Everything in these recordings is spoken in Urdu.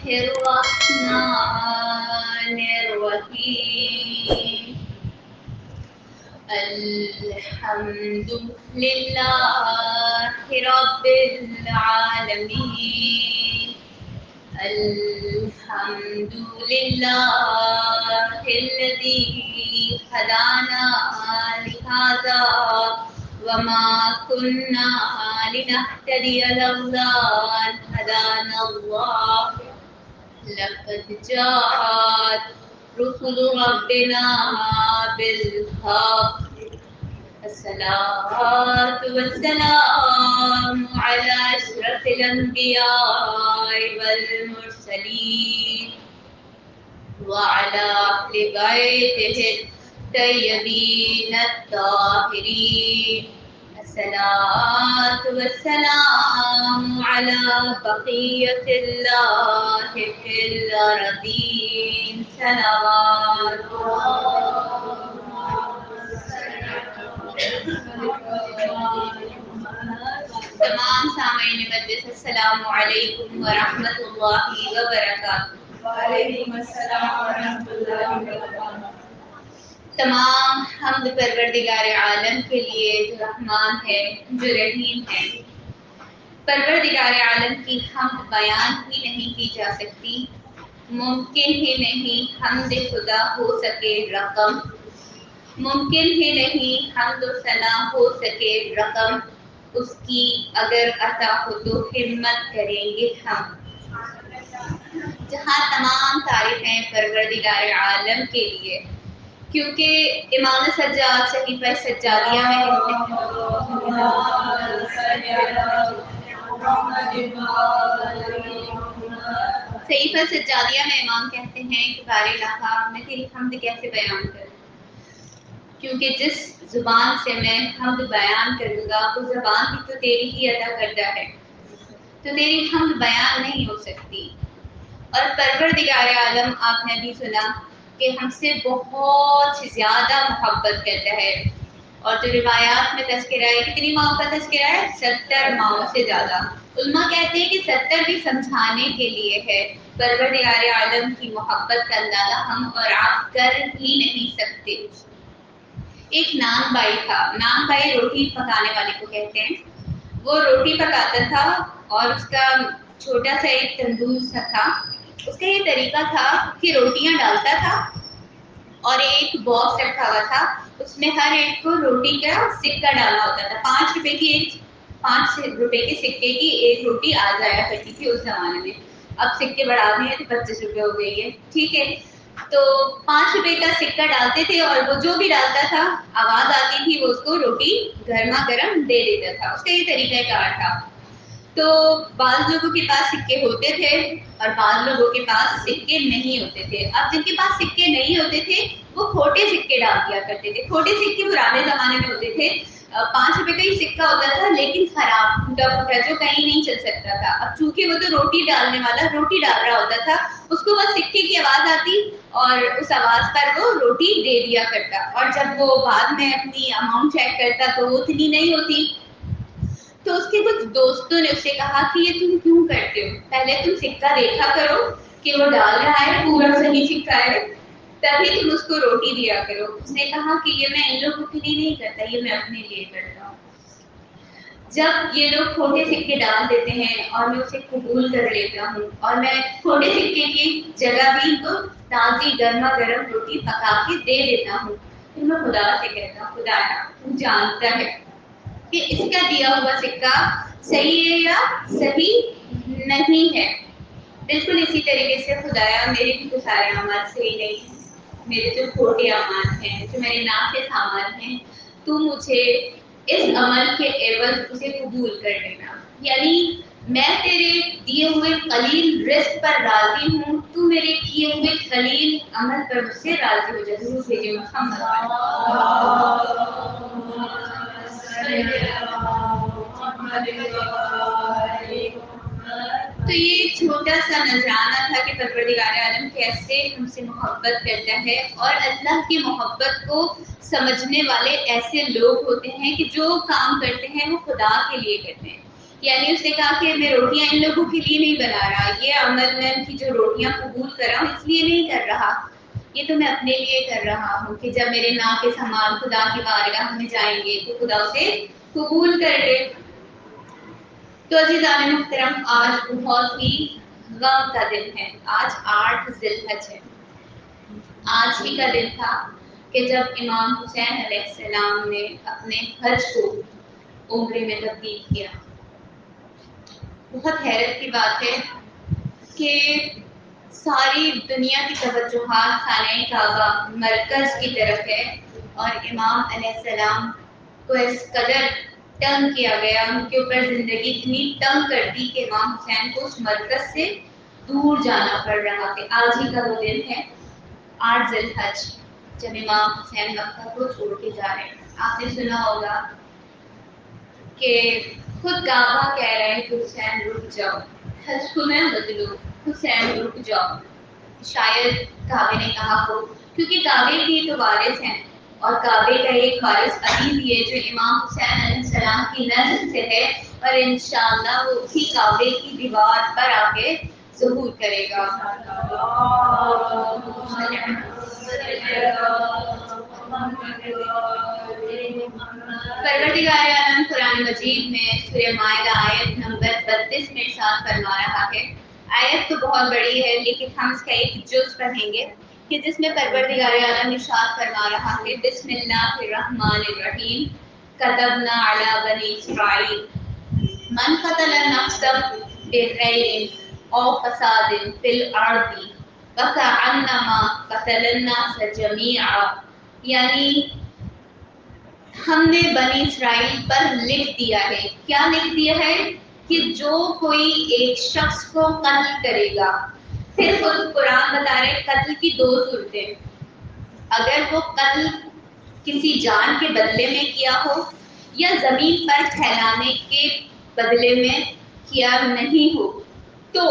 الرحمن الرحيم الحمد لله رب العالمين الحمد لله الذي هدانا لهذا وما كنا لنهتدي لولا أن هدانا الله لقد جاءت رسل ربنا بالحق الصلاة والسلام على أشرف الأنبياء والمرسلين وعلى أهل بيته الطيبين الطاهرين الصلاة والسلام على بقية الله في الأرضين صلوات تمام سامعین مجلس السلام علیکم ورحمۃ اللہ وبرکاتہ۔ وعلیکم السلام ورحمۃ اللہ وبرکاتہ۔ تمام حمد پروردگار عالم کے لیے جو رحمان ہے، جو رحیم ہے۔ پروردگار عالم کی حمد بیان ہی نہیں کی جا سکتی، ممکن ہی نہیں حمد خدا ہو سکے رقم، ممکن ہی نہیں حمد و ثنا ہو سکے رقم، اس کی اگر عطا ہو تو ہمت کریں گے ہم۔ جہاں تمام تعریفیں پروردگار عالم کے لیے، کیونکہ امام سجاد صحیفہ سجادیہ میں صحیفہ سجادیہ میں امام کہتے ہیں کہ بارے الہا میں تیری حمد کیسے بیان کروں، کیونکہ جس زبان سے میں حمد بیان کروں گا وہ زبان بھی تو تیری ہی عطا کردہ ہے، تو تیری حمد بیان نہیں ہو سکتی۔ اور پروردگار عالم آپ نے بھی سنا کہ ہم سے بہت زیادہ محبت کرتا ہے، اور جو روایات میں تذکرہ ہے، کتنی ماؤں کا تذکرہ ہے؟ 70 ماؤں سے زیادہ۔ علماء کہتے ہیں کہ 70 بھی سمجھانے کے لیے ہے۔ پروردگار عالم کی محبت کا اندازہ ہم اور آپ کر ہی نہیں سکتے۔ ایک نان بھائی تھا، نان بھائی روٹی پکانے والے کو کہتے ہیں۔ وہ روٹی پکاتا تھا اور اس کا چھوٹا سا ایک تندور سا تھا۔ اس کا یہ طریقہ تھا کہ روٹیاں ڈالتا تھا اور ایک باکس رکھا ہوا تھا، اس میں ہر ایک کو روٹی کا سکہ ڈالنا ہوتا تھا۔ 5 روپے کی کے سکے کی ایک روٹی آ جایا کرتی تھی اس زمانے میں۔ اب سکے بڑھا دیے تو 25 روپے ہو گئی ہے، ٹھیک ہے۔ تو 5 روپے کا سکہ ڈالتے تھے اور وہ جو بھی ڈالتا تھا آواز آتی تھی وہ اس کو روٹی گرما گرم دے دیتا تھا۔ اس کا یہ طریقہ کار تھا۔ تو بعض لوگوں کے پاس سکے ہوتے تھے اور بعض لوگوں کے پاس سکے نہیں ہوتے تھے۔ اب جن کے پاس سکے نہیں ہوتے تھے وہ کھوٹے سکے ڈال دیا کرتے تھے۔ کھوٹے سکے پرانے زمانے میں ہوتے تھے، 5 روپے کا ہی سکہ ہوتا تھا لیکن خراب ٹوٹا پھوٹا جو کہیں نہیں چل سکتا تھا۔ اب چونکہ وہ تو روٹی ڈالنے والا روٹی ڈال رہا ہوتا تھا، اس کو بس سکے کی آواز آتی اور اس آواز پر وہ روٹی دے دیا کرتا، اور جب وہ بعد میں اپنی اماؤنٹ چیک کرتا تو وہ اتنی نہیں ہوتی۔ تو اس کے کچھ دوستوں نے اس سے کہا کہ یہ تم کیوں کرتے ہو؟ پہلے تم سکہ دیکھا کرو کہ وہ ڈال رہا ہے پورا صحیح سکہ ہے، تبھی تم اس کو روٹی دیا کرو۔ اس نے کہا کہ یہ میں ان لوگوں کے لیے نہیں کرتا، یہ میں اپنے لیے کرتا ہوں۔ جب یہ لوگ کھوٹے سکے ڈال دیتے ہیں اور میں اسے قبول کر لیتا ہوں اور میں کھوٹے سکے کی جگہ بھی ان کو تازی گرما گرم روٹی پکا کے دے دیتا ہوں، پھر میں خدا سے کہتا ہوں خدایا تو جانتا ہے کہ اس کا دیا ہوا سکہ صحیح ہے یا صحیح نہیں ہے۔ بالکل اسی طریقے سے خدایا میرے بھی تو سارے اعمال صحیح نہیں ہیں، میرے جو کھوٹے اعمال ہیں، جو میرے ناقص اعمال ہیں، تو مجھے اس عمل کے عوض اسے قبول کر لینا۔ یعنی میں تیرے دیے ہوئے قلیل رزق پر راضی ہوں، تو میرے کیے ہوئے قلیل عمل پر مجھ سے راضی ہو جائے۔ ضرور بھیجے محمد۔ تو یہ ایک چھوٹا سا نذرانہ تھا کہ پروردگار عالم کیسے ہم سے محبت کرتا ہے، اور اللہ کی محبت کو سمجھنے والے ایسے لوگ ہوتے ہیں کہ جو کام کرتے ہیں وہ خدا کے لیے کرتے ہیں۔ یعنی اس نے کہا کہ میں روٹیاں ان لوگوں کے لیے نہیں بنا رہا، یہ عمل میں ان کی جو روٹیاں قبول کر رہا ہوں اس لیے نہیں کر رہا، یہ تو میں اپنے لیے کر رہا ہوں کہ جب میرے ناقص اعمال خدا کی بارگاہ میں جائیں گے تو خدا اسے قبول کر لے۔ تو عزیزان محترم، آج بہت ہی غم کا دن ہے، آج 8 ذی الحج ہے۔ آج ہی کا دن تھا کہ جب امام حسین علیہ السلام نے اپنے حج کو عمرے میں تبدیل کیا۔ بہت حیرت کی بات ہے کہ ساری دنیا کی توجہات خانہ کعبہ مرکز کی طرف ہے اور امام علیہ السلام کو اس قدر تنگ کیا گیا، ان کے اوپر زندگی اتنی تنگ کر دی کہ امام حسین کو اس مرکز سے دور جانا پڑ رہا ہے۔ آج ہی کا وہ دن ہے 8 ذی الحج، جب امام حسین مکہ کو چھوڑ کے جا رہے ہیں۔ آپ نے سنا ہوگا کہ خود کعبہ کہہ رہا ہے کہ حسین رک جاؤ، حج کو میں بدلو، حسین رک جاؤ۔ شاید کعبے نے کہا ہو، کیونکہ کعبے کی تو وارث ہیں اور کعبے کا ایک وارث ابھی بھی ہے جو امام حسین علیہ السلام کی نسل سے ہے اور انشاءاللہ وہ اسی کعبے کی دیوار پر آ کے ظہور کرے گا۔ پروردگار عالم قرآن مجید میں سورہ مائدہ آیت نمبر 32 میں ارشاد فرما رہا ہے۔ آیت تو بہت بڑی ہے لیکن ہم اس کا ایک جز پڑھیں گے کہ جس میں پروردگار عالم ارشاد فرما رہا ہے، بسم اللہ الرحمن الرحیم، كتبنا علی بنی اسرائیل من قتل نفسا بغیر او فساد فی الارض فکأنما قتل الناس جمیعا، یعنی ہم نے بنی اسرائیل پر لکھ دیا ہے۔ کیا لکھ دیا ہے؟ کہ جو کوئی ایک شخص کو قتل کرے گا، پھر خود قرآن بتا رہے قتل کی 2 صورتیں، اگر وہ قتل کسی جان کے بدلے میں کیا ہو یا زمین پر پھیلانے کے بدلے میں کیا نہیں ہو، تو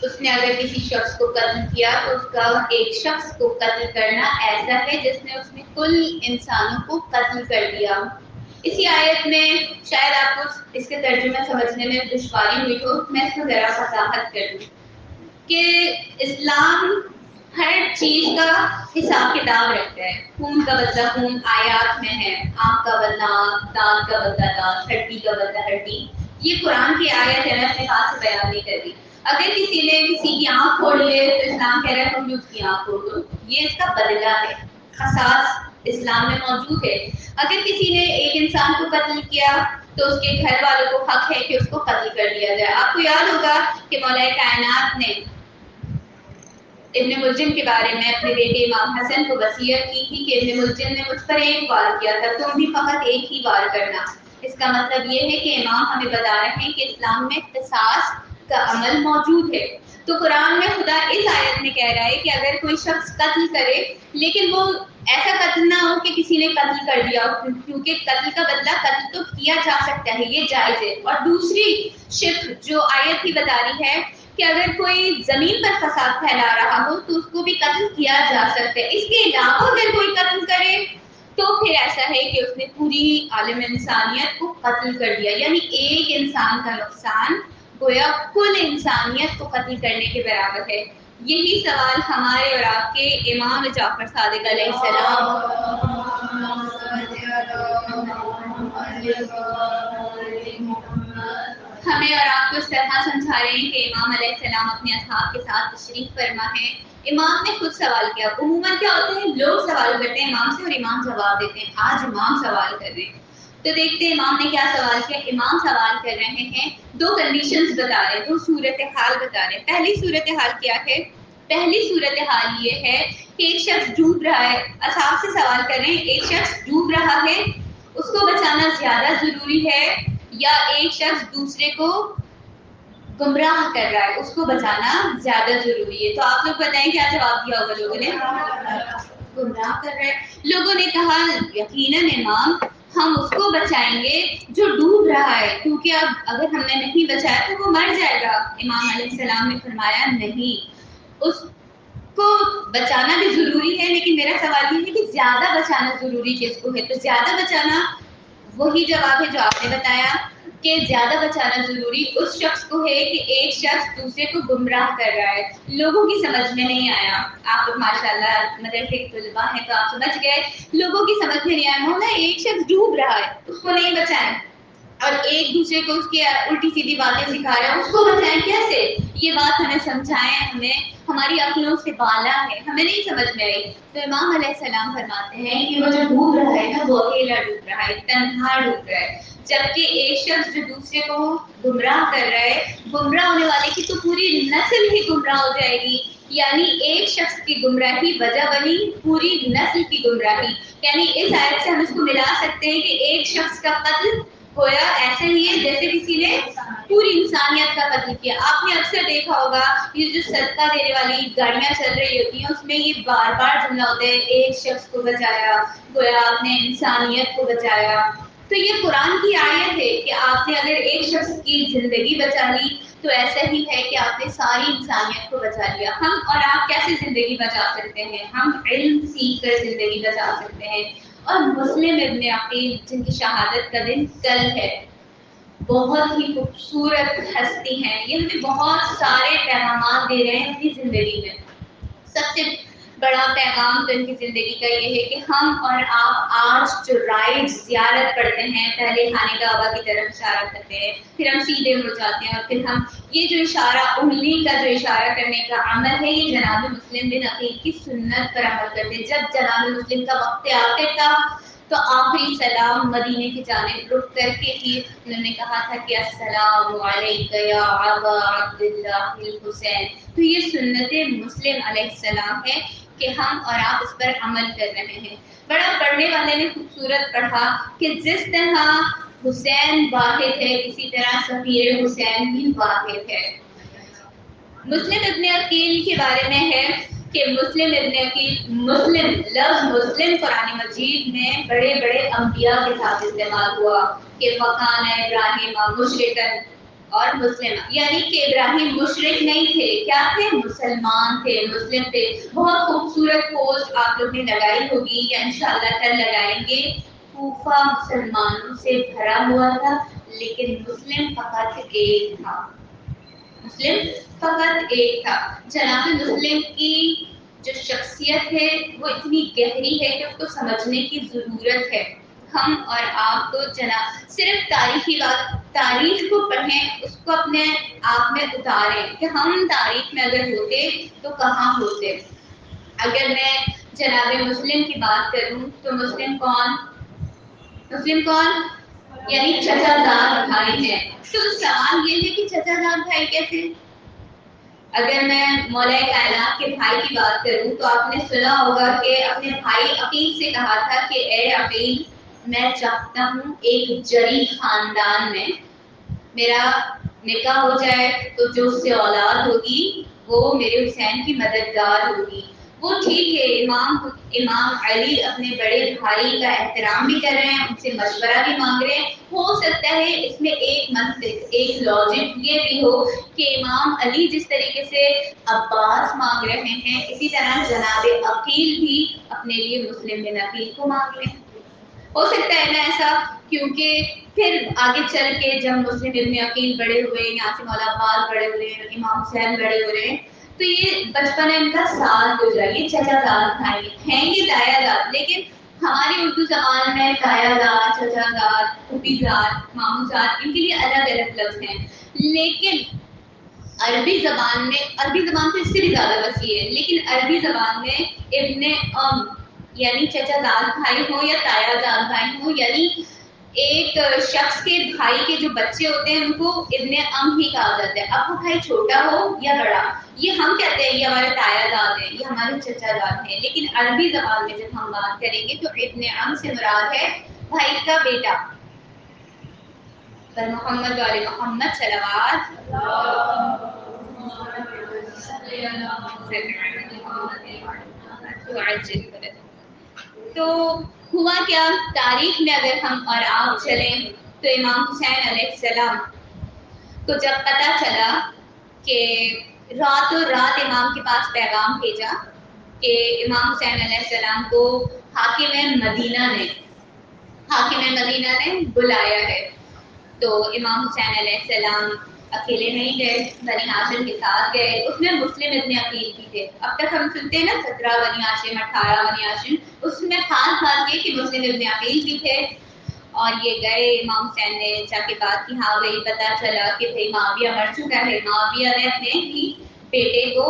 اس نے اگر کسی شخص کو قتل کیا تو اس کا ایک شخص کو قتل کرنا ایسا ہے جس نے اس نے کل انسانوں کو قتل کر دیا۔ اسی آیت میں شاید آپ کو اس کے ترجمہ سمجھنے میں دشواری ہوئی ہو، میں اس کو ذرا وضاحت کر دوں کہ اسلام ہر چیز کا حساب کتاب رکھتا ہے۔ خون کا بدلہ خون آیات میں ہے، آنکھ کا بدلہ آنکھ، دانت کا بدلہ دانت، ہڈی کا بدلہ ہڈی، یہ قرآن کی آیت ہے، میں اپنے ہاتھ سے بیان نہیں کر رہی۔ اگر کسی نے کسی کی آنکھ پھوڑ لی تو اسلام کہہ رہا ہے تم بھی اس کی آنکھ پھوڑ دو، یہ اس کا بدلہ ہے، قصاص اسلام میں موجود ہے۔ اگر کسی نے ایک انسان کو قتل کیا تو اس کے گھر والوں کو حق ہے کہ اس کو قتل کر دیا جائے۔ آپ کو یاد ہوگا کہ مولا کائنات نے ابن ملجم کے بارے میں اپنے بیٹے امام حسن کو وصیت کی تھی کہ ابن ملجم نے مجھ پر ایک وار کیا تھا، تم بھی فقط ایک ہی وار کرنا۔ اس کا مطلب یہ ہے کہ امام ہمیں بتا رہے ہیں کہ اسلام میں قصاص کا عمل موجود ہے۔ تو قرآن میں خدا اس آیت میں کہہ رہا ہے کہ اگر کوئی شخص قتل کرے لیکن وہ ایسا قتل نہ ہو کہ کسی نے قتل کر دیا، کیونکہ قتل کا بدلہ قتل تو کیا جا سکتا ہے، یہ جائز ہے۔ اور دوسری شق جو آیت ہی بتا رہی ہے کہ اگر کوئی زمین پر فساد پھیلا رہا ہو تو اس کو بھی قتل کیا جا سکتا ہے۔ اس کے علاوہ اگر کوئی قتل کرے تو پھر ایسا ہے کہ اس نے پوری عالم انسانیت کو قتل کر دیا، یعنی ایک انسان کا نقصان گویا کل انسانیت کو قتل کرنے کے برابر ہے۔ یہی سوال ہمارے اور آپ کے امام جعفر صادق علیہ السلام ہمیں اور آپ کو اس طرح سمجھا رہے ہیں کہ امام علیہ السلام اپنے اصحاب کے ساتھ تشریف فرما ہے۔ امام نے خود سوال کیا، عموماً کیا ہوتے ہیں لوگ سوال کرتے ہیں امام سے اور امام جواب دیتے ہیں، آج امام سوال کر رہے ہیں۔ تو دیکھتے ہیں امام نے کیا سوال کیا۔ امام سوال کر رہے ہیں، 2 کنڈیشنز بتا رہے ہیں، 2 صورتحال بتا رہے ہیں۔ پہلی صورتحال کیا ہے؟ پہلی صورتحال یہ ہے کہ ایک شخص ڈوب رہا ہے، اصحاب سے سوال کر رہے ہیں، ایک شخص ڈوب رہا ہے، اس کو بچانا زیادہ ضروری ہے یا ایک شخص دوسرے کو گمراہ کر رہا ہے اس کو بچانا زیادہ ضروری ہے؟ تو آپ لوگ بتائیں کیا جواب دیا ہوگا لوگوں نے؟ گمراہ کر رہا ہے۔ لوگوں نے کہا یقیناً امام ہم اس کو بچائیں گے جو ڈوب رہا ہے، کیونکہ اب اگر ہم نے نہیں بچایا تو وہ مر جائے گا۔ امام علیہ السلام نے فرمایا نہیں، اس کو بچانا بھی ضروری ہے، لیکن میرا سوال یہ ہے کہ زیادہ بچانا ضروری کس کو ہے؟ تو زیادہ بچانا وہی جواب ہے جو آپ نے بتایا کہ زیادہ بچانا ضروری اس شخص کو ہے کہ ایک شخص دوسرے کو گمراہ کر رہا ہے. لوگوں کی سمجھ میں نہیں آیا. آپ لوگ ماشاء اللہ مدرسے کے طلباء ہیں تو آپ سمجھ گئے. لوگوں کی سمجھ میں نہیں آیا. مولا ایک شخص ڈوب رہا ہے اس کو نہیں بچائیں, اور ایک دوسرے کو اس کی الٹی سیدھی باتیں سکھا رہے ہیں اس کو بچائیں کیسے؟ یہ بات ہمیں سمجھائیں, ہمیں ہماری عقلوں سے بالا ہے, ہمیں نہیں سمجھ میں آئی. تو امام علیہ السلام فرماتے ہیں کہ وہ جو ڈوب رہا ہے نا وہ اکیلا ڈوب رہا ہے, تنہا ڈوب رہا ہے, جبکہ ایک شخص جو دوسرے کو گمراہ کر رہا ہے, گمراہ ہونے والے کی تو پوری نسل ہی گمراہ ہو جائے گی. یعنی ایک شخص کی گمراہی وجہ بنی پوری نسل کی گمراہی. یعنی اس آیت سے ہم اس کو ملا سکتے ہیں کہ ایک شخص کا قتل گویا ایسے ہی ہے جیسے کسی نے پوری انسانیت کا قتل کیا. آپ نے اکثر دیکھا ہوگا یہ جو صدقہ دینے والی گاڑیاں چل رہی ہوتی ہیں اس میں یہ بار بار جملہ ہوتا ہے ایک شخص کو بچایا, گویا آپ نے انسانیت کو بچایا. تو یہ قرآن کی آیت ہے کہ آپ نے اگر ایک شخص کی زندگی بچا لی تو ایسا ہی ہے کہ آپ نے ساری انسانیت کو بچا لیا. ہم اور آپ کیسے زندگی بچا سکتے ہیں؟ ہم علم سیکھ کر زندگی بچا سکتے ہیں. اور مسلم ابن عقیل جن کی شہادت کا دن کل ہے, بہت ہی خوبصورت ہستی ہیں. یہ ہمیں بہت سارے پیغامات دے رہے ہیں اپنی زندگی میں. سب سے بڑا پیغام تو ان کی زندگی کا یہ ہے کہ ہم اور آپ آج جو رائٹ زیارت پڑھتے ہیں, پہلے خانے کعبہ کی طرف اشارہ کرتے ہیں, پھر ہم سیدھے مڑ جاتے ہیں, اور پھر ہم یہ جو اشارہ انگلی کا جو اشارہ کرنے کا عمل ہے یہ جناب مسلم بن عقیل کی سنت پر عمل کرتے ہیں. جب جناب مسلم کا وقت آخر تھا تو آخری سلام مدینے کی جانب رخ کر کے ہی انہوں نے کہا تھا کہ السلام علیکم یا ابا عبداللہ الحسین. تو یہ سنت مسلم علیہ السلام ہے کہ ہم اور آپ اس پر عمل کر رہے ہیں. بڑا پڑھنے والے نے خوبصورت پڑھا کہ جس طرح حسین واحد ہے اسی طرح سفیر حسین بھی واحد ہے. مسلم ابن عقیل کے بارے میں ہے کہ مسلم ابن عقیل, مسلم لفظ مسلم قرآن مجید میں بڑے بڑے انبیاء کے ساتھ استعمال ہوا کہ وقان ابراہیم مشرکن اور مسلم, یعنی کہ ابراہیم مشرک نہیں تھے, کیا تھے؟ مسلمان تھے, مسلم تھے. بہت خوبصورت پوسٹ آپ لوگ نے لگائی ہوگی یا انشاءاللہ کل لگائیں گے. کوفہ مسلمانوں سے بھرا ہوا تھا لیکن مسلم فقط ایک تھا, مسلم فقط ایک تھا. جناب مسلم کی جو شخصیت ہے وہ اتنی گہری ہے کہ اس کو سمجھنے کی ضرورت ہے. ہم اور آپ کو جناب صرف تاریخی بات, تاریخ کو پڑھیں, اس کو اپنے آپ میں اتاریں کہ ہم تاریخ میں اگر ہوتے تو کہاں ہوتے. اگر میں جناب مسلم کی بات کروں تو مسلم کون؟ مسلم کون؟ یعنی چچا زاد بھائی ہیں. تو سوال یہ ہے کہ چچا زاد بھائی کیسے؟ اگر میں مولا کائنات کے بھائی کی بات کروں تو آپ نے سنا ہوگا کہ اپنے بھائی عقیل سے کہا تھا کہ اے عقیل, میں چاہتا ہوں ایک جری خاندان میں میرا نکاح ہو جائے تو جو اس سے اولاد ہوگی وہ میرے حسین کی مددگار ہوگی. وہ ٹھیک ہے, امام علی اپنے بڑے بھائی کا احترام بھی کر رہے ہیں, ان سے مشورہ بھی مانگ رہے ہیں. ہو سکتا ہے اس میں ایک منطق, ایک لاجک یہ بھی ہو کہ امام علی جس طریقے سے عباس مانگ رہے ہیں اسی طرح جناب عقیل بھی اپنے لیے مسلم بن عقیل کو مانگ رہے ہیں. ہو سکتا ہے نا ایسا, کیونکہ پھر آگے چل کے جب مسلم ابن عقیل بڑے ہوئے, یہاں سے مولا عباس بڑے ہوئے, امام حسین بڑے ہو رہے ہیں, تو یہ بچپن ان کا ساتھ ہو جائے. یہ چچا زاد بھائی ہیں, یہ تایا زاد, لیکن ہماری اردو زبان میں تایا زاد, چچا زاد, پھوپھی زاد, ماموں زاد, ان کے لیے الگ الگ لفظ ہیں. لیکن عربی زبان میں, عربی زبان تو اس سے بھی زیادہ وسیع ہے, لیکن عربی زبان میں ابن یعنی چچا زاد بھائی ہوں یا تایا زاد بھائی ہوں, یعنی ایک شخص کے بھائی کے جو بچے ہوتے ہیں ان کو ابن ہی کہا جاتا ہے. اب وہ بھائی چھوٹا ہو یا بڑا, یہ ہم کہتے ہیں یہ ہمارے تایا زاد ہیں, یہ ہمارے چچا زاد ہیں. لیکن عربی زبان میں جب ہم بات کریں گے تو ابن سے مراد ہے بھائی کا بیٹا. پر محمد والے محمد صلوات. تو ہوا کیا, تاریخ میں اگر ہم اور آپ چلیں تو امام حسین علیہ السلام کو جب پتہ چلا کہ راتوں رات امام کے پاس پیغام بھیجا کہ امام حسین علیہ السلام کو حاکم مدینہ نے بلایا ہے, تو امام حسین علیہ السلام اکیلے نہیں گئے، بنی ہاشم کے ساتھ گئے، اس میں مسلم ابن عقیل بھی تھے۔ اب تک ہم سنتے ہیں نا 17 بنی ہاشم، 18 بنی ہاشم، اس میں خاص بات یہ کہ مسلم ابن عقیل بھی تھے۔ اور یہ گئے، امام حسین نے جا کے بات کی، ہاں وہی پتا چلا کہ بھائی معاویہ مر چکا ہے، معاویہ نے اپنے ہی بیٹے کو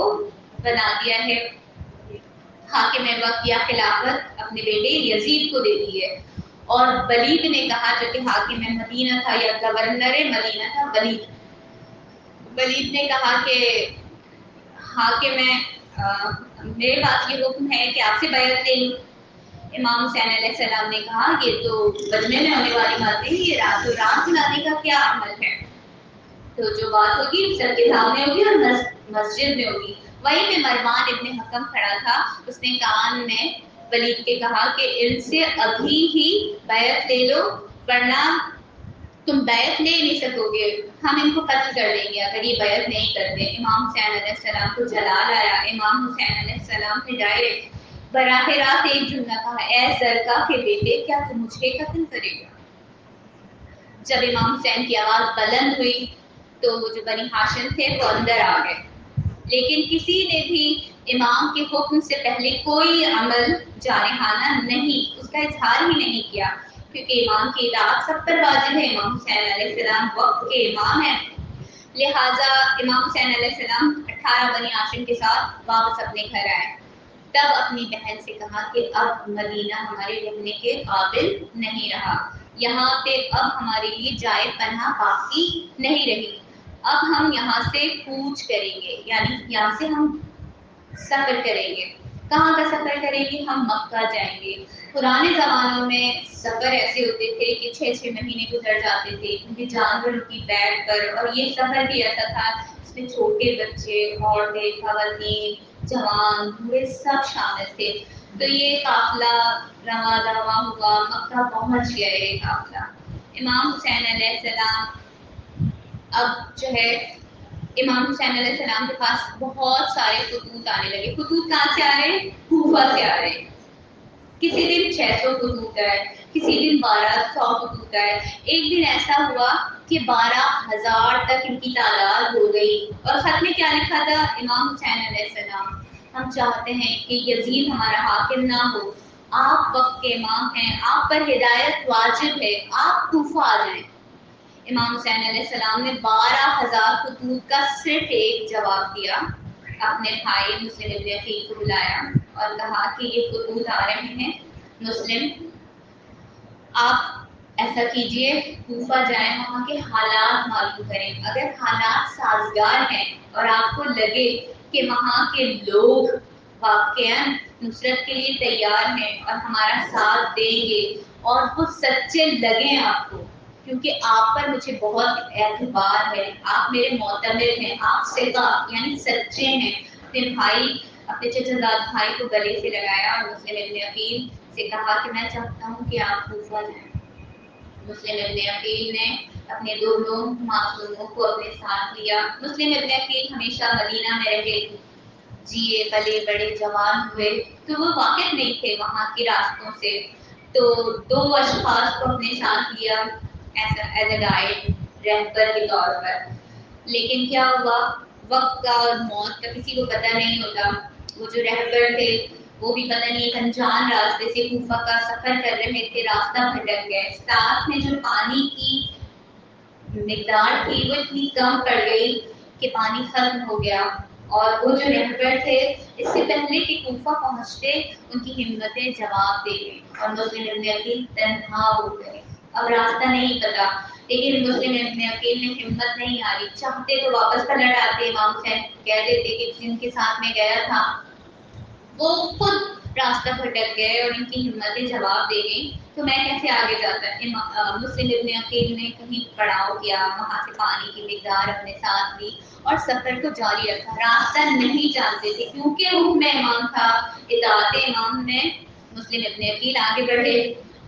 بنا دیا ہے حاکم وقت یا خلافت، اپنے بیٹے یزید کو دے دی ہے۔ اور ولید نے کہا، جو کہ حاکم مدینہ تھا یا گورنر مدینہ تھا، ولید نے کہا کہ حاکم میرے پاس یہ حکم ہے کہ آپ سے بیعت لے لوں۔ امام حسین علیہ السلام نے کہا یہ تو بدلے میں ہونے والی بات نہیں، یہ رات و رات سنانے کا کیا عمل ہے؟ تو جو بات ہوگی سر کے سامنے ہوگی اور مسجد میں ہوگی۔ وہیں پہ مروان ابن حکم کھڑا تھا، اس نے کان میں ولید کے کہا کہ ان سے ابھی ہی بیعت لے لو، ورنہ تم بیعت لے نہیں سکو گے، ہم ان کو قتل کر دیں گے اگر یہ بیعت نہیں کرتے۔ امام حسین علیہ السلام کو جلال آیا، امام حسین علیہ السلام نے ڈائریکٹ براہ راست ایک جملہ کہا، اے زرکا کے بیٹے کیا تم مجھے قتل کرے گا؟ جب امام حسین کی آواز بلند ہوئی تو وہ جو بنی ہاشم تھے وہ اندر آ گئے، لیکن کسی نے بھی امام کے حکم سے پہلے کوئی عمل جارحانہ نہیں، اس کا اظہار ہی نہیں کیا، کیونکہ امام کی اطاعت سب پر واجب ہے۔ امام حسین علیہ السلام وقت کے امام ہیں، لہٰذا امام حسین علیہ السلام 18 بنی ہاشم کے ساتھ واپس اپنے گھر آئے۔ تب اپنی بہن سے کہا کہ اب مدینہ ہمارے رہنے کے قابل نہیں رہا، یہاں پہ اب ہمارے لیے جائے پناہ باقی نہیں رہی، اب ہم یہاں سے کوچ کریں گے، یعنی یہاں سے ہم سفر کریں گے۔ کہاں کا سفر کریں گے؟ ہم مکہ جائیں گے۔ پرانے زمانوں میں سفر ایسے ہوتے تھے کہ 6 مہینے گزر جاتے تھے، کیونکہ جانوروں کی بیٹھ پر، اور یہ سفر بھی ایسا تھا جس میں چھوٹے بچے، عورتیں، خواتین، جوان، بوڑھے سب شامل تھے۔ تو یہ قافلہ رواں رواں ہوا، مکہ پہنچ گیا یہ قافلہ۔ امام حسین علیہ السلام اب جو ہے امام حسین علیہ السلام کے پاس بہت سارے خطوط آنے لگے۔ خطوط کہاں سے آ رہے ہیں؟ کوفہ سے آ رہے ہیں۔ کسی دن 600 خطوط آئے، کسی دن 1200 خطوط آئے، ایک دن ایسا ہوا کہ 12,000 تک ان کی تعداد ہو گئی۔ اور خط میں کیا لکھا تھا؟ امام حسین علیہ السلام، ہم چاہتے ہیں کہ یزید ہمارا حاکم نہ ہو، آپ وقت کے امام ہیں، آپ پر ہدایت واجب ہے، آپ کوفہ آ جائیں۔ امام حسین علیہ السلام نے 12,000 خطوط کا صرف ایک جواب دیا، اپنے بھائی مسلم ابن عقیل کو بلایا اور کہا کہ یہ خطوط آ رہے ہیں مسلم، آپ ایسا کیجئے کوفہ جائیں، وہاں کے حالات معلوم کریں، اگر حالات سازگار ہیں اور آپ کو لگے کہ وہاں کے لوگ واقعاً نصرت کے لیے تیار ہیں اور ہمارا ساتھ دیں گے اور وہ سچے لگیں آپ کو، کیونکہ آپ پر مجھے بہت اعتبار ہے، آپ میرے معتمد ہیں، آپ ثقہ یعنی سچے ہیں۔ اپنے بھائی، اپنے چچا زاد بھائی کو گلے سے لگایا اور مسلم ابن عقیل سے کہا کہ میں چاہتا ہوں کہ آپ کوفہ جائیں۔ مسلم ابن عقیل نے اپنے دونوں معصوموں کو اپنے ساتھ لیا۔ مسلم ابن عقیل ہمیشہ مدینہ میں رہے، جیے پلے بڑے، جوان ہوئے، تو وہ واقف نہیں تھے وہاں کے راستوں سے، تو 2 اشخاص کو اپنے ساتھ لیا ایز اے گائیڈ، رہبر کے طور پر۔ لیکن کیا ہوا، وقت کا اور موت کا کسی کو پتہ نہیں ہوتا۔ وہ جو رہبر تھے وہ بھی پتہ نہیں ایک انجان راستے سے کوفہ کا سفر کر رہے تھے، راستہ بھٹک گئے، ساتھ میں جو پانی کی مقدار تھی وہ اتنی کم پڑ گئی کہ پانی ختم ہو گیا، اور وہ جو رہبر تھے اس سے پہلے کہ کوفہ پہنچتے ان کی ہمتیں جواب دے گئی اور مسلم ابن عقیل تنہا ہو گئے۔ اب راستہ نہیں پتا، لیکن مسلم ابن عقیل نے ہمت نہیں ہاری، چاہتے تو واپس پلٹ آتے، امام حسین کہہ دیتے کہ جن کے ساتھ میں گیا تھا وہ خود راستہ بھٹک گئے اور ان کی ہمتیں جواب دے گئی، تو میں کیسے آگے جاتا۔ مسلم ابن عقیل نے کہیں پڑاؤ کیا، وہاں سے پانی کی مقدار اپنے ساتھ لی اور سفر کو جاری رکھا۔ راستہ نہیں جانتے تھے کیونکہ حکم امام تھا، اطاعت امام میں مسلم ابن عقیل آگے بڑھے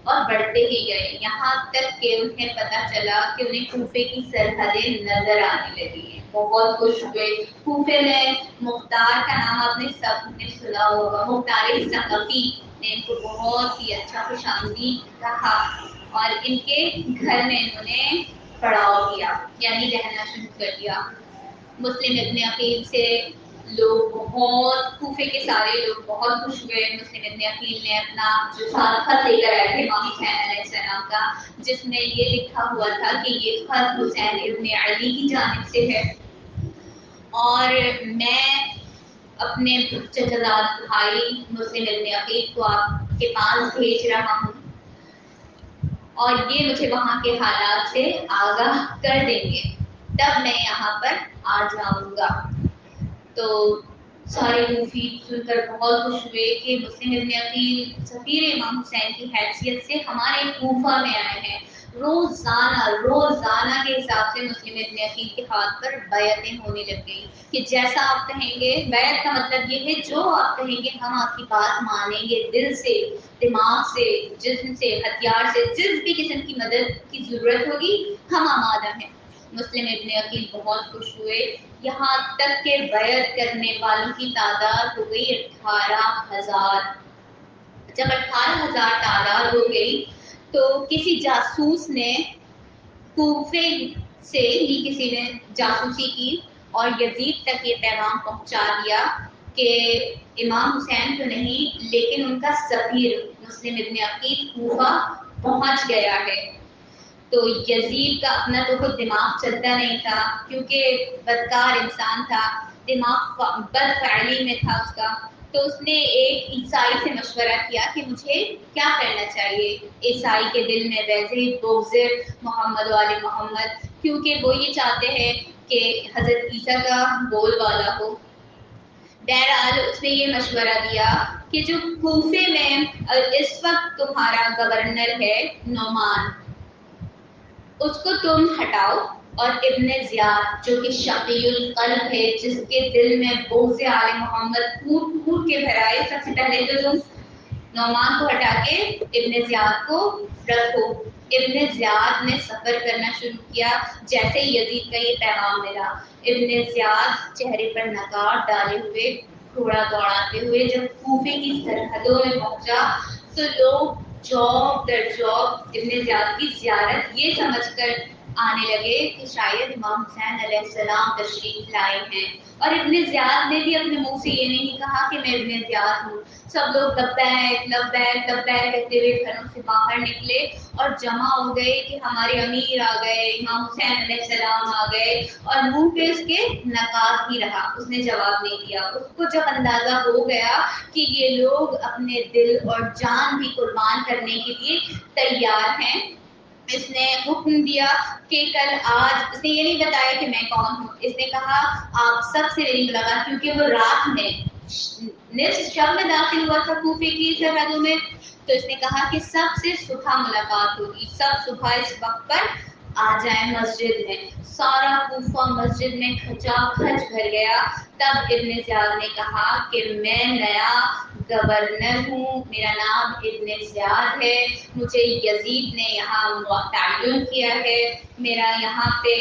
اور بڑھتے ہی گئے، یہاں تک کہ انہیں پتہ چلا کہ انہیں کوفے کی سرحدیں نظر آنے لگی ہیں۔ بہت خوش ہوئے۔ کوفے میں مختار کا نام آپ نے سب نے سنا ہوگا، مختار ثقفی نے ان کو بہت ہی اچھا خوش آمدید کہا اور ان کے گھر میں انہوں نے پڑاؤ کیا، یعنی رہنا شروع کر دیا۔ مسلم ابن عقیل سے لوگ بہت، کوفے کے سارے لوگ بہت خوش ہوئے۔ مسلم ابن عقیل نے اپنا جو ساتھ خط لے کر آئے تھے امام حسین علیہ السلام کا، جس میں یہ لکھا ہوا تھا کہ یہ خط حسین ابن علی کی جانب سے ہے اور میں اپنے چچزاد بھائی مسلم ابن عقیل کو آپ کے پاس بھیج رہا ہوں اور یہ مجھے وہاں کے حالات سے آگاہ کر دیں گے، تب میں یہاں پر آ جاؤں گا۔ تو سارے کوفی سن کر بہت خوش ہوئے کہ مسلم ابن عقیل سفیر امام حسین کی حیثیت سے ہمارے کوفہ میں آئے ہیں۔ روزانہ کے حساب سے مسلم ابن عقیل کے ہاتھ پر بیعتیں ہونے لگ گئی کہ جیسا آپ کہیں گے، بیعت کا مطلب یہ ہے جو آپ کہیں گے ہم آپ کی بات مانیں گے، دل سے، دماغ سے، جسم سے، ہتھیار سے، جس بھی قسم کی مدد کی ضرورت ہوگی ہم آمادہ ہیں۔ مسلم ابن عقیل بہت خوش ہوئے، یہاں تک کہ بیعت کرنے والوں کی تعداد ہو گئی 18,000۔ جب 18,000 تعداد ہو گئی تو کسی جاسوس نے کوفے سے ہی کسی نے جاسوسی کی اور یزید تک یہ پیغام پہنچا دیا کہ امام حسین تو نہیں لیکن ان کا سفیر مسلم ابن عقیل کوفہ پہنچ گیا ہے۔ تو یزید کا اپنا تو خود دماغ چلتا نہیں تھا کیونکہ بدکار انسان تھا، دماغ بد فعلی میں تھا اس کا، تو اس نے ایک عیسائی سے مشورہ کیا کہ مجھے کیا کرنا چاہیے۔ عیسائی کے دل میں ویسے ہی بغض محمد وال محمد، کیونکہ وہ یہ چاہتے ہیں کہ حضرت عیسیٰ کا بول بالا ہو۔ بہرحال اس نے یہ مشورہ دیا کہ جو کوفے میں اس وقت تمہارا گورنر ہے نعمان، اس کو تم ہٹاؤ اور ابن زیاد جو کہ شقی القلب ہے، جس کے دل میں بغض آل محمد پھوٹ پھوٹ کے بھرائے، سب سے پہلے تو تم نعمان کو ہٹا کے ابن زیاد کو رکھو۔ ابن زیاد نے سفر کرنا شروع کیا جیسے یزید کا یہ پیغام ملا۔ ابن زیاد چہرے پر نقاب ڈالے ہوئے گھوڑا دوڑاتے ہوئے جب کوفے کی سرحدوں میں پہنچا تو لوگ جوب در جوب ابن زیاد کی زیارت یہ سمجھ کر آنے لگے کہ شاید امام حسین علیہ السلام تشریف لائے ہیں، اور ابن زیاد نے بھی اپنے منہ سے یہ نہیں کہا کہ میں ابن زیاد ہوں۔ سب لوگ لبیک لبیک لبیک کہتے ہوئے گھروں سے باہر نکلے اور جمع ہو گئے کہ ہمارے امیر آ گئے، امام حسین علیہ السلام آ گئے، اور منہ پہ اس کے نقاب ہی رہا، اس نے جواب نہیں دیا۔ اس کو جب اندازہ ہو گیا کہ یہ لوگ اپنے دل اور جان بھی قربان کرنے کے لیے تیار ہیں، اس نے حکم دیا کہ کل آج، اس نے یہ نہیں بتایا کہ میں کون ہوں، اس نے کہا آپ سب سے میری ملاقات، کیونکہ وہ رات میں نصف شب میں داخل ہوا تھا کوفے کی سرحدوں میں، تو اس نے کہا کہ سب سے صبح ملاقات ہوگی، سب صبح اس وقت پر آ جائیں مسجد میں۔ سارا کوفہ مسجد میں کھچا کھچ بھر گیا۔ تب ابن زیاد نے کہا کہ میں نیا گورنر ہوں، میرا نام ابن زیاد ہے، مجھے یزید نے یہاں تعین کیا ہے، میرا یہاں پہ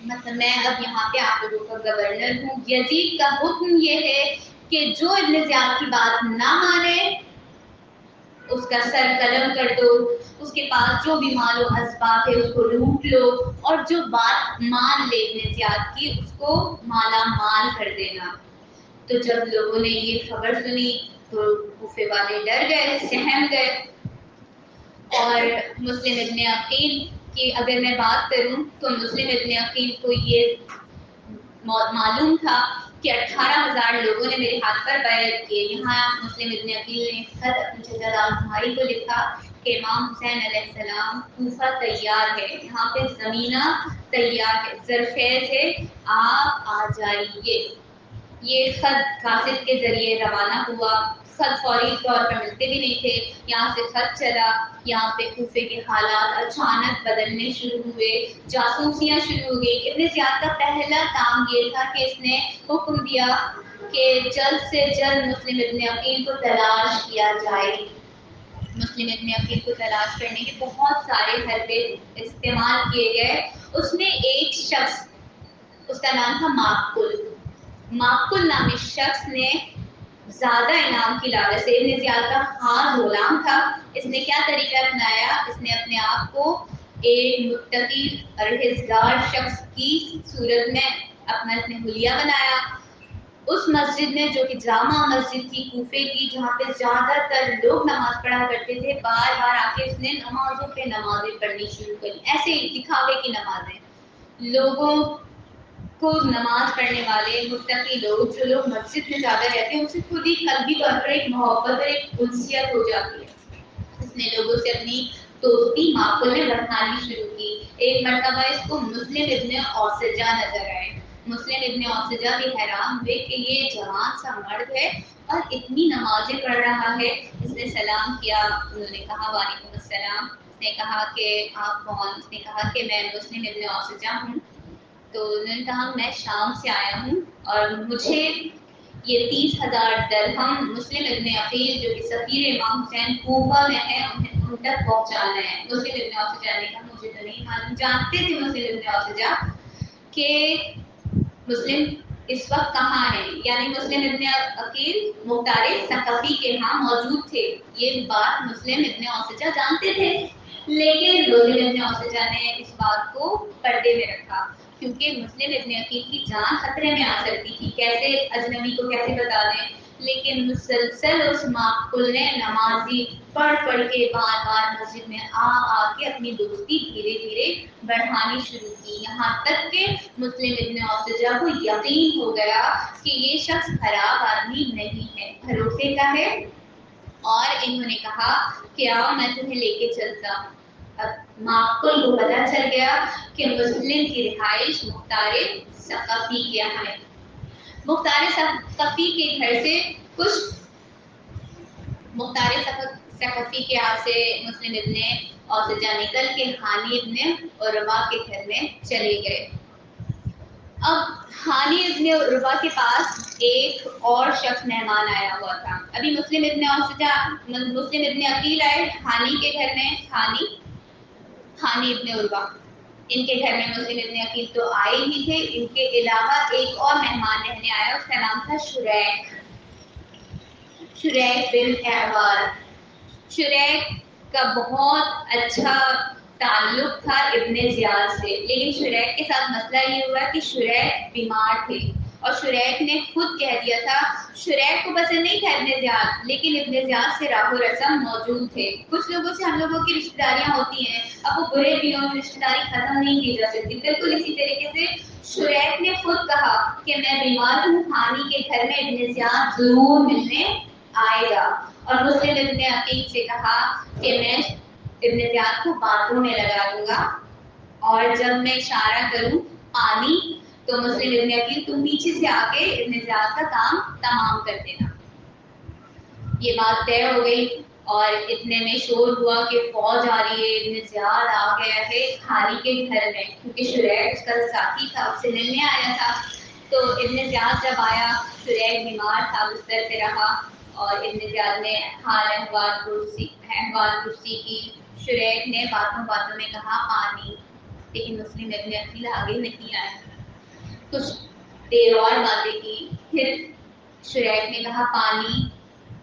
مطلب میں اب یہاں پہ آپ لوگوں کا گورنر ہوں۔ یزید کا حکم یہ ہے کہ جو ابن زیاد کی بات نہ مانے اس کا سر قلم کر دو، اس کے پاس جو بھی مال و اسباب ہے اس کو لوٹ لو، اور جو بات مان لے ابن زیاد کی اس کو مالا مال کر دینا۔ تو جب لوگوں نے یہ خبر سنی تو کوفے والے ڈر گئے، سہم گئے، اور مسلم ابن عقیل کی اگر میں بات کروں تو مسلم ابن عقیل کو یہ معلوم تھا کہ 18,000 لوگوں نے میرے ہاتھ پر بیعت کی۔ یہاں مسلم ابن عقیل نے خط اپنے چچا بھائی کو لکھا کہ امام حسین علیہ السلام کوفہ تیار ہے، یہاں پہ زمینہ تیار ہے، زرخیز ہے، آپ آ جائیے۔ یہ خط قاصد کے ذریعے روانہ ہوا۔ خط فوری طور پر ملتے بھی نہیں تھے، یہاں سے خط چلا، یہاں پہ کوفے کے حالات اچانک بدلنے شروع ہوئے، جاسوسیاں شروع ہو گئی۔ ابن زیاد کا پہلا کام یہ تھا کہ اس نے حکم دیا کہ جلد سے جلد مسلم ابن عقیل کو تلاش کیا جائے۔ مسلم ابن عقیل کو تلاش کرنے کے بہت سارے حربے استعمال کیے گئے۔ اس میں ایک شخص، اس کا نام تھا ماقل نامی شخص نے زیادہ انعام کی لالچ سے، ابن زیاد کا خاص غلام تھا، اس نے کیا طریقہ اپنایا، اس نے اپنے آپ کو ایک متقی پرہیزگار شخص کی صورت میں اپنا اس نے حلیہ بنایا. اس مسجد میں جو کہ جامع مسجد تھی کوفے کی, جہاں پہ زیادہ تر لوگ نماز پڑھا کرتے تھے, بار بار آ کے اس نے نمازوں پہ نمازیں پڑھنی شروع کری, ایسے ہی دکھاوے کی نمازیں. لوگوں کو نماز پڑھنے والے متقی لوگ, جو لوگ مسجد میں زیادہ رہتے ہیں, ان سے خود ہی قلبی طور پر ایک محبت اور ایک انسیت ہو جاتی ہے. اس نے لوگوں سے اپنی دوستی ماحول میں بڑھانی شروع کی. ایک مرتبہ اس کو مسلم ابن اوسجہ نظر آئے. مسلم ابن اوسجہ بھی حیران ہوئے کہ یہ جوان سا مرد ہے اور اتنی نمازیں پڑھ رہا ہے. اس نے سلام کیا, انہوں نے کہا وعلیکم السلام. اس نے کہا کہ آپ کون؟ اس نے کہا کہ میں مسلم ابن اوسجہ ہوں. تو انہوں نے کہا میں شام سے آیا ہوں اور مجھے یہ 30,000 درہم مسلم ابن عقیل جو کہ سفیر امام حسین کوفہ میں ہے ان تک پہنچانا ہے. مسلم ابن اوسجہ نے کہا مجھے تو نہیں معلوم. جانتے تھے مسلم ابن اوسجہ کہ مسلم اس وقت کہاں ہے, یعنی مسلم ابن عقیل مختار ثقفی کے ہاں موجود تھے. یہ بات مسلم ابن اوسجہ جانتے تھے, لیکن مسلم ابن اوسجہ نے اس بات کو پردے میں رکھا کیونکہ مسلم ابن عقیل کی جان خطرے میں آ سکتی تھی. کیسے اجنبی کو کیسے بتا دیں. لیکن مسلسل اس معقول نے نمازی پڑھ پڑھ کے بار بار مسجد میں آ کے اپنی دوستی دھیرے دھیرے بڑھانی شروع کی, یہاں تک کہ مسلم ابن اوسجہ کو یقین ہو گیا کہ یہ شخص خراب آدمی نہیں ہے, بھروسے کا ہے. اور انہوں نے کہا کہ آؤ میں تمہیں لے کے چلتا ہوں. اب معقول کو پتہ چل گیا کہ مسلم کی رہائش مختار ثقفی کے یہاں ہے. مختار ثقفی کے گھر سے مختار ثقفی کے یہاں سے مسلم ابن اوسجہ نکل کے حانی ابن عروہ کے گھر میں چلے گئے. اب حانی ابن عروہ کے پاس ایک اور شخص مہمان آیا ہوا تھا. ابھی مسلم ابن عقیل آئے حانی کے گھر میں, حانی ابن عروہ, ان کے گھر میں مسلم ابن عقیل تو آئے ہی تھے. ان کے علاوہ ایک اور مہمان رہنے آیا, اس کا نام تھا شریک بن اعوار. شریک کا بہت اچھا تعلق تھا ابن زیاد سے, لیکن شریک کے ساتھ مسئلہ یہ ہوا کہ شریک بیمار تھے اور شریک نے خود کہہ دیا تھا. شریک کو پسند نہیں تھا ابن زیاد, لیکن ابن زیاد سے راہ و رسم موجود تھے. کچھ لوگوں سے ہم لوگوں کی رشتہ داریاں ہوتی ہیں, اب وہ برے دنوں میں رشتہ داری ختم نہیں کی جا سکتی. بالکل اسی طریقے سے شریک نے خود کہا کہ میں بیمار ہوں, حانی کے گھر میں ابن زیاد ضرور ملنے آئے گا. اور مسلم ابن عقیل سے کہا کہ میں ابن زیاد کو باتوں میں لگا دوں گا اور جب میں اشارہ کروں پانی تو مسلم ابن عقیل تم پیچھے سے آ کے ابن زیاد کا کام تمام کر دینا. یہ بات طے ہو گئی اور اتنے میں شور ہوا کہ فوج آ رہی ہے. ابن زیاد آ گیا ہے حانی کے گھر میں, کیونکہ شریک اس کا ساتھی تھا, اس سے ملنے آیا تھا. تو ابن زیاد جب آیا, شریک بیمار تھا, بستر پہ رہا اور ابن زیاد نے حال احوال پرسی کی. شریک نے باتوں میں کہا پانی, لیکن مسلم ابن عقیل آگے نہیں آیا. کچھ دیر اور باتیں کی, پھر شریک نے کہا پانی,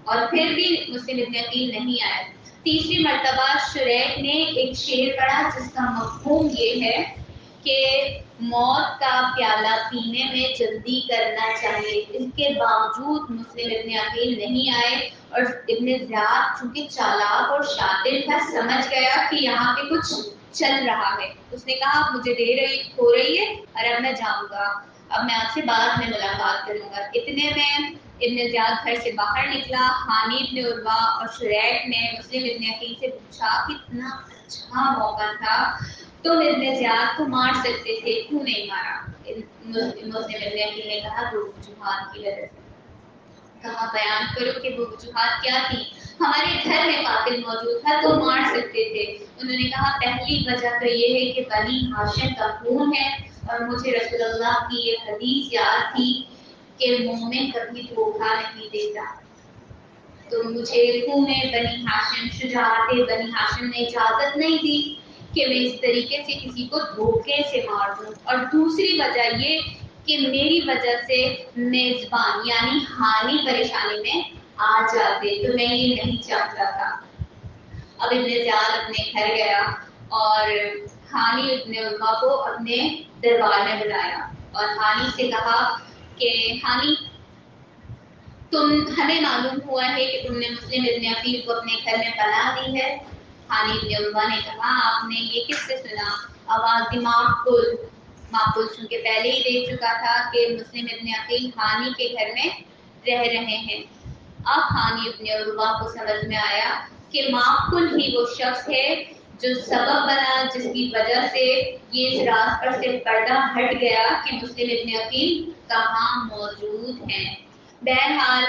اور پھر بھی مسلم ابن عقیل نہیں آیا. تیسری مرتبہ شریک نے ایک شعر پڑھا جس کا مفہوم یہ ہے کہ موت کا پیالہ پینے میں جلدی کرنا چاہیے. اس کے باوجود مسلم ابن عقیل نہیں آئے اور ابن زیاد چونکہ چالاک اور شاطر تھا, سمجھ گیا کہ یہاں پہ کچھ چل رہا ہے. اس نے کہا مجھے دیر ہو رہی ہے اور اب میں جاؤں گا, اب میں آپ سے بعد میں ملاقات کروں گا. اتنے میں ابن زیاد گھر سے باہر نکلا. حانی ابن عروہ اور شریک نے مسلم ابن عقیل سے پوچھا کتنا اچھا موقع تھا, تم ابن زیاد کو مار سکتے تھے, کیوں نہیں مارا؟ مسلم ابن عقیل نے کہا دو وجوہات کی وجہ سے. کہا بیان کرو کہ وہ وجوہات کیا تھی؟ ہمارے گھر میں قاتل موجود تھا تو مار سکتے تھے. انہوں نے کہا پہلی وجہ تو یہ ہے کہ بنی ہاشم کا خون ہے اور مجھے رسول اللہ کی یہ حدیث یاد تھی کہ مومن کبھی دھوکہ نہیں دیتا. تو مجھے خون بنی ہاشم, شجاعت بنی ہاشم نے اجازت نہیں دی کہ میں اس طریقے سے کسی کو دھوکے سے مار دوں. اور دوسری وجہ یہ کہ میری وجہ سے میزبان یعنی حانی پریشانی میں آ جاتے, تو میں یہ نہیں چاہتا تھا. اب ابن زیاد اپنے گھر گیا اور ہانی ابن عروہ کو اپنے دربار میں بلایا اور ہانی سے کہا کہ ہانی ہمیں معلوم ہوا ہے کہ تم نے مسلم ابن عقیل کو اپنے گھر میں پناہ دی ہے۔ ہانی ابن عروہ نے کہا آپ نے یہ کس سے سنا؟ آواز معقول چونکہ پہلے ہی دیکھ چکا تھا کہ مسلم ابن عقیل ہانی کے گھر میں رہ رہے ہیں۔ اب ہانی ابن عروہ کو سمجھ میں آیا کہ معقول ہی وہ شخص ہے جو سبب بنا جس کی وجہ سے یہ اس راز پر سے پردہ ہٹ گیا کہ مسلم ابن عقیل کہاں موجود ہیں۔ بہرحال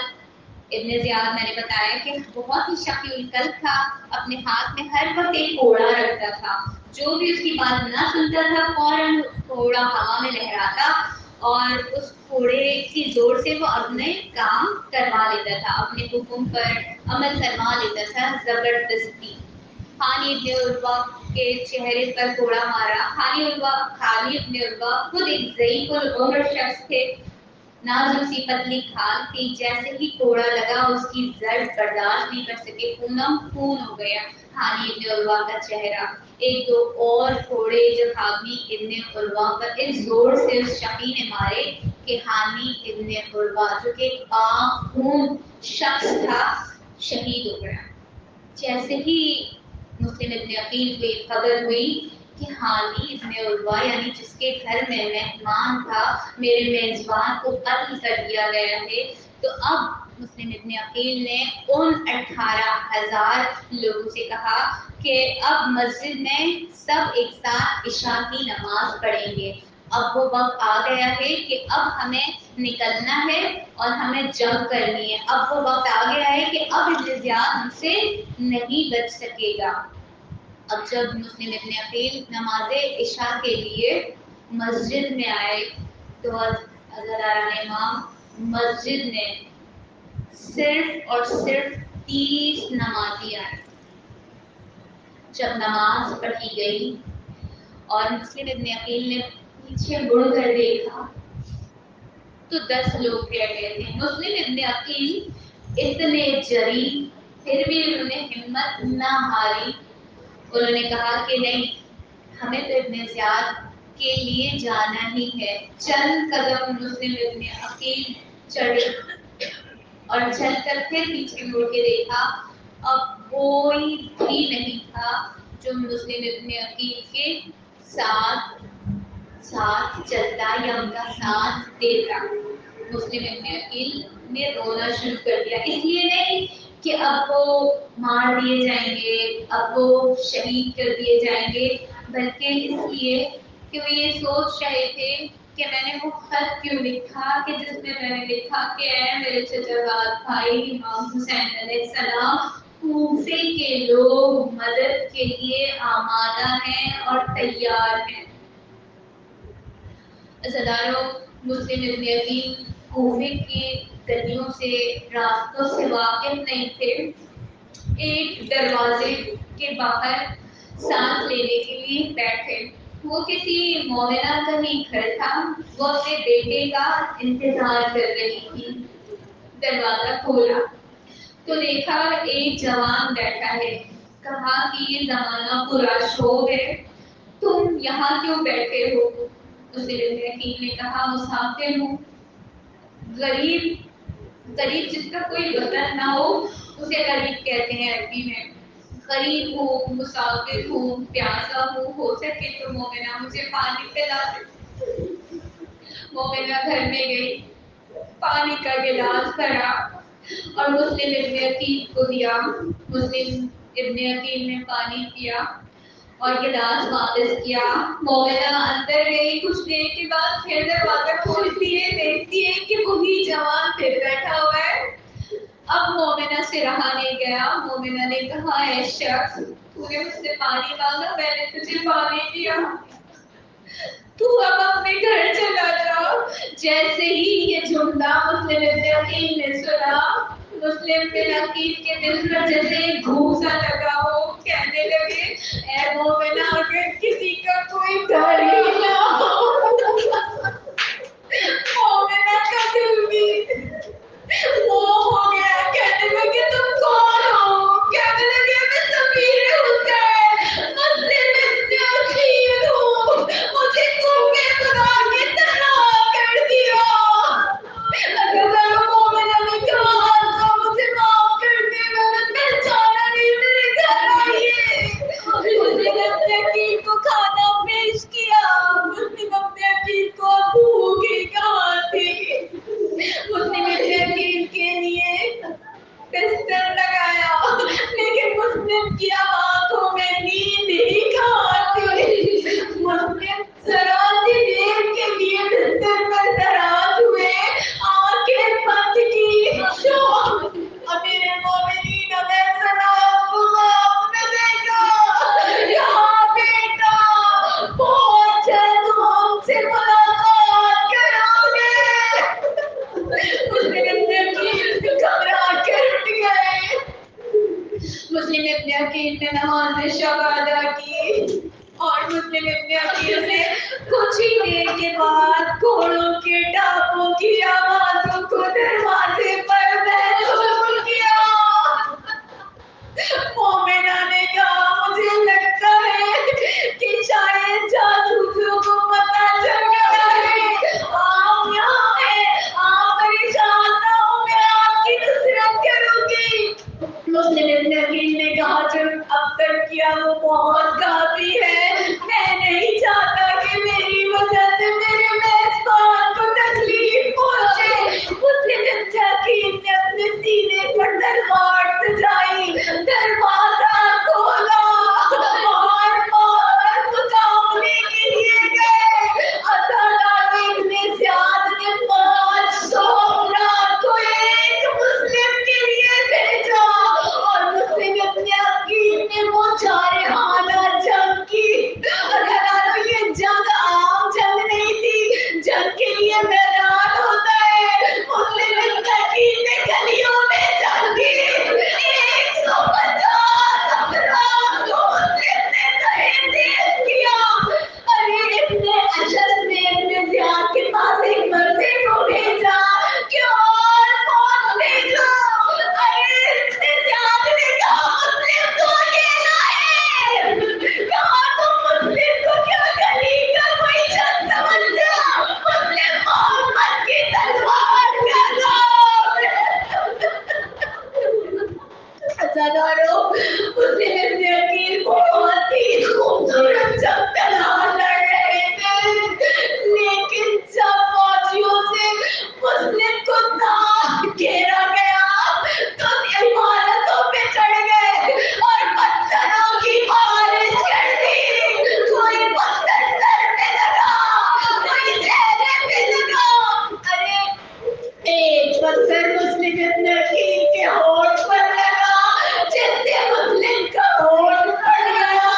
ابن زیاد میں نے بتایا کہ بہت ہی شقی القلب تھا، اپنے ہاتھ میں ہر وقت ایک کوڑا رکھتا تھا، جو بھی اس کی بات نہ سنتا تھا فوراً کوڑا ہوا میں لہراتا اور اس کوڑے کی زور سے وہ اپنے کام کروا لیتا تھا، اپنے حکم پر عمل کروا لیتا تھا زبردستی۔ ہانی ابن عروہ کے چہرے پر کوڑا مارا۔ ہانی ابن عروہ خود ایک ضعیف العمر شخص تھے، نازک سی پتلی کھال تھی، جیسے ہی کوڑا لگا اس کی درد برداشت نہیں کر سکے، خونم خون ہو گیا ہانی ابن عروہ کا چہرہ۔ ایک دو اور کوڑے جو ہانی ابن عروہ پر اس زور سے اس شقی نے مارے کہ ہانی ابن عروہ جو کہ پاک خون شخص تھا شہید ہو گیا۔ جیسے ہی مسلم ابن عقیل کو یہ خبر ہوئی کہ ہانی ابن عروہ یعنی جس کے گھر میں مہمان تھا میرے میزبان کو قتل کر دیا گیا ہے، تو اب مسلم ابن عقیل نے ان 18,000 لوگوں سے کہا کہ اب مسجد میں سب ایک ساتھ عشاء کی نماز پڑھیں گے۔ اب وہ وقت آ گیا ہے کہ اب ہمیں نکلنا ہے اور ہمیں جنگ کرنی ہے۔ اب وہ وقت آ گیا ہے کہ اب ابن زیاد ہم سے نہیں بچ سکے گا۔ اب جب مسلم ابن عقیل نماز عشاء کے لیے مسجد میں آئے تو عزاداران امام مسجد میں صرف اور صرف 30 نمازی آئے۔ جب نماز پڑھی گئی اور مسلم ابن عقیل نے پیچھے مڑ کر دیکھا تو 10 لوگ رہ گئے تھے۔ مسلم ابن عقیل اتنے جری پھر بھی انہوں نے ہمت نہ ہاری، انہوں نے کہا کہ نہیں ہمیں تو ابن زیاد کے لیے جانا ہی ہے۔ چند قدم مسلم ابن عقیل چڑھے اور چل کر پھر پیچھے مڑ کے دیکھا، اب کوئی بھی نہیں تھا جو مسلم ابن عقیل کے ساتھ چلتا یا ان کا ساتھ دیتا۔ مسلم ابن عقیل نے رونا شروع کر دیا، اس لیے نہیں کہ اب وہ مار دیے جائیں گے، اب وہ شہید کر دیے جائیں گے، بلکہ اس لیے کہ وہ یہ سوچ رہے تھے کہ میں نے وہ خط کیوں لکھا کہ جس میں میں نے لکھا کہ اے میرے چچا زاد بھائی امام حسین علیہ السلام، کوفے کے لوگ مدد کے لیے آمادہ ہیں اور تیار ہیں۔ عزاداروں، مسلم ابن عقیل کوفے کی گلیوں سے راستوں سے واقف نہیں تھے۔ ایک دروازے کے باہر سانس لینے کے لیے بیٹھے، وہ کسی مومنہ کا ہی گھر تھا، وہ اپنے بیٹے کا انتظار کر رہی تھی۔ دروازہ کھولا تو دیکھا ایک جوان بیٹھا ہے، کہا کہ یہ زمانہ پراشوب ہے، تم یہاں کیوں بیٹھے ہو؟ مسلم ابن عقیل نے کہا مسافر ہوں، غریب جس کا کوئی وطن نہ ہو اسے غریب کہتے ہیں عربی میں۔ غریب ہوں، مسافر ہوں، پیاسا ہوں، ہو سکے تو مومنہ مجھے پانی پلا دے۔ مومنہ گھر میں گئی، پانی کا گلاس بھرا اور مسلم ابن عقیل کو دیا۔ مسلم ابن عقیل نے پانی پیا اور گلاس واپس کیا۔ مومنہ اندر گئی، کچھ دیر کے بعد پھر دروازہ کھولتی ہے، دیکھتی ہے کہ وہی جوان پھر بیٹھا ہوا ہے۔ اب مومنہ سے رہا نہیں گیا، مومنہ نے کہا اے شخص تو نے مجھ سے پانی مانگا، میں نے تجھے پانی دیا، تو اب اپنے گھر چلا جا۔ جیسے ہی یہ جملہ مسلم ابن عقیل نے سنا، مسلم ابن عقیل کے دل پر جیسے گھوسا لگا ہو، کہنے لگے اے مومنہ اگر کسی کا کوئی گھر ہی نہ ہو۔ مومنہ کا دل بھی وہ ہو گیا، کہنے لگے تم کون ہو؟ کہنے لگے میں سفیر حسین، مسلم ابن یہ میدان ہوتا ہے مسلم متقین نے گلیوں میں جا کے 150 افراد کو مسلم نے تحریر کیا. ارے ابن اشد نے ابن زیاد کے پاس ایک مرتے کو بھیجا کہ اور کون بھیجو. ارے ابن زیاد نے کہا مسلم تو اکیلا ہے. کہا تم مسلم کو کیا گلی کا کوئی شخص سمجھا؟ مسلم محمد کی تلوار کا نام ہے. عزادارو، مسلم ابن عقیل بہت ہی خوبصورت جب تلوار لڑ رہے تھے، لیکن جب فوجیوں سے مسلم کو گھیرا گیا تو عمارتوں پہ چڑھ گئے اور پتھروں کی بارش کر دی. کوئی پتھر سر پہ لگا، کوئی چہرے پہ لگا. ارے ایک پتھر مسلم ابن عقیل کے ہونٹ پر لگا جس سے مسلم کا ہونٹ پڑ گیا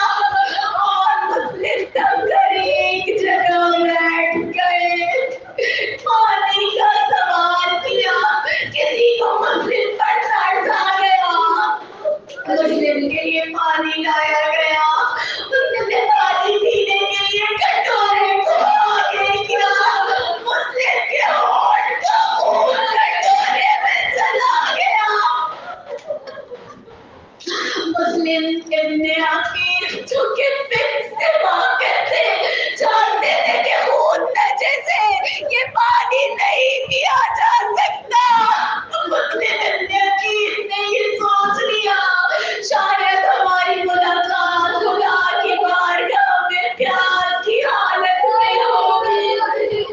اور مسلم دم کر ایک جگہ بیٹھ گئے. پانی کا سوال کیا، کسی کو مسلم پر ترس آ گیا. مسلم کے لیے پانی لایا گیا. مسلم نے پانی پینے کے لیے کٹورے کو آگے کیا. مسلم کے ہونٹ کا خون کٹورے میں چلا گیا. مسلم ابن عقیل چونکہ فکر سے واقف تھے، جانتے تھے کہ خون نجس ہے، یہ پانی نہیں پیا جا سکتا. مسلم ابن عقیل نے یہ سوچ لیا شاید ہماری ملاقات خدا کی بارگاہ میں پیار کی حالت میں ہوگی.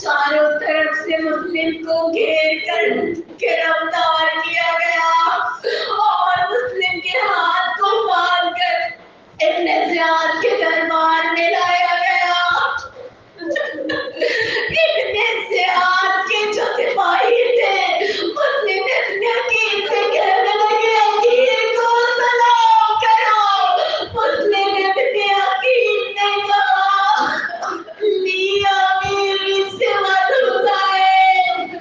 چاروں طرف سے مسلم کو گھیر کر گرفتار کیا گیا اور مسلم کے ہاتھ کو باندھ کر ابن زیاد کے دربار میں لایا گیا. ابن زیاد کے جو سپاہی تھے مسلم ابن عقیل سے کہنے لگے عقیل کو سلام کرو. مسلم ابن عقیل نے کہا لیا میری سوال حسین،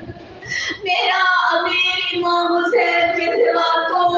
میرا امیر امام حسین کے سوا کوئی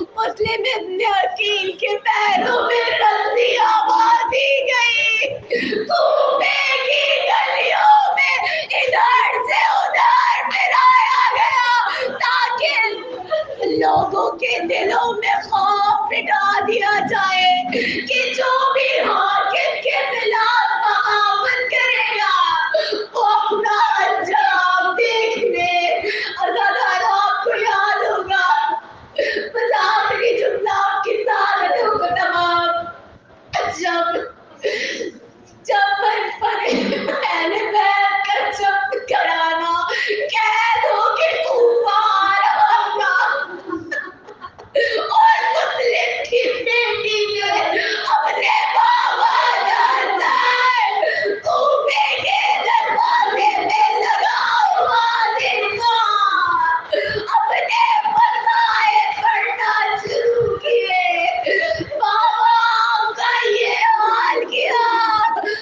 مسلم ابن عقیل کے پیروں میں رسیاں باندھی گئی، کوفے کی گلیوں میں ادھر سے ادھر پھرایا گیا تاکہ لوگوں کے دلوں میں خوف بٹھا دیا جائے کہ جو بھی حاکم کے خلاف بغاوت کرے گا وہ اپنا انجام دیکھنے۔ عزاداروں، آپ کو یاد ہوگا بس آخری جملہ آپ کی سعادتوں کو تمام جب پہلے بیٹھ کر جب کرانا قید ہو کے کوفہ آ رہا تھا اور مسلم کی بیٹی نے اپنے بابا جان کوفے کے دروازے پہ لگا ہوا دیکھا، اپنے مسائل پڑھنا شروع کیے، بابا آپ کا یہ حال کیا،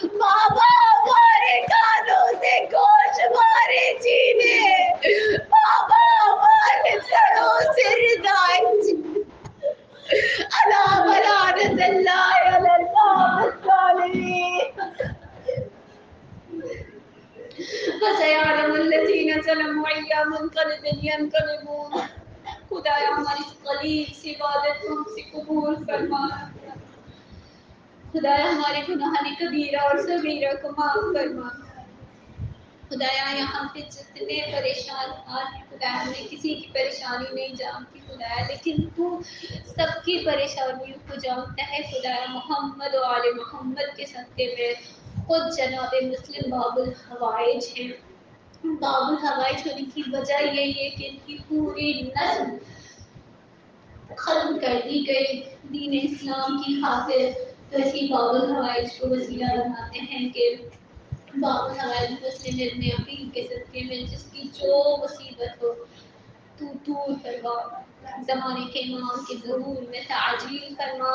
بابا ہمارے کانوں سے گوشت ہمارے جینے، بابا ہمارے سروں سے ردائیں اللہ ولعنت اللہ علی القوم الظالمین۔ فسيعلم الذين ظلموا أي منقلب ينقلبون۔ خدایا ہماری قلیل سی عبادت کو ہم سے قبول فرما، خدایا ہمارے گناہ کبیرہ اور صغیرہ کو معاف فرما، خدایا یہاں پہ جتنے پریشان آج خدایا ہمیں کسی کی پریشانی نہیں جانتی خدایا، لیکن تو سب کی پریشانیوں کو جانتا ہے خدایا۔ محمد و آل محمد کے صدقے میں خود جناب مسلم باب الحوائج ہیں۔ باب الحوائج ہونے کی وجہ یہی ہے کہ ان کی پوری نسل ختم کر دی گئی دین اسلام کی خاطر، تو اسی باب الحوائج کو وسیلہ بناتے ہیں کہ باب الحوائج مسلم ابن عقیل کے صدقے میں جس کی جو مصیبت ہو تو دور فرما، زمانے کے امام کے ظہور میں تعجیل فرما،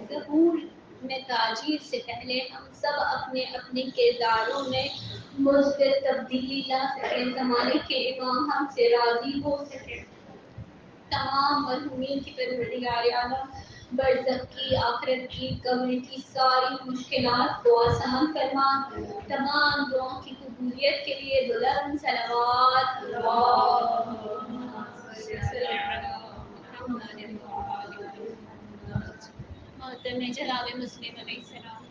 ظہور میں تعجیل سے پہلے ہم سب اپنے اپنے کرداروں میں مثبت تبدیلی لا سکیں، زمانے کے امام ہم سے راضی ہو سکیں، تمام مرحومین کی پروردگار اعلیٰ برزخ کی، آخرت کی، قبر کی ساری مشکلات کو آسان فرما، تمام دعاؤں کی قبولیت کے لیے بلند صلوات محترم جناب مسلم علیہ السلام۔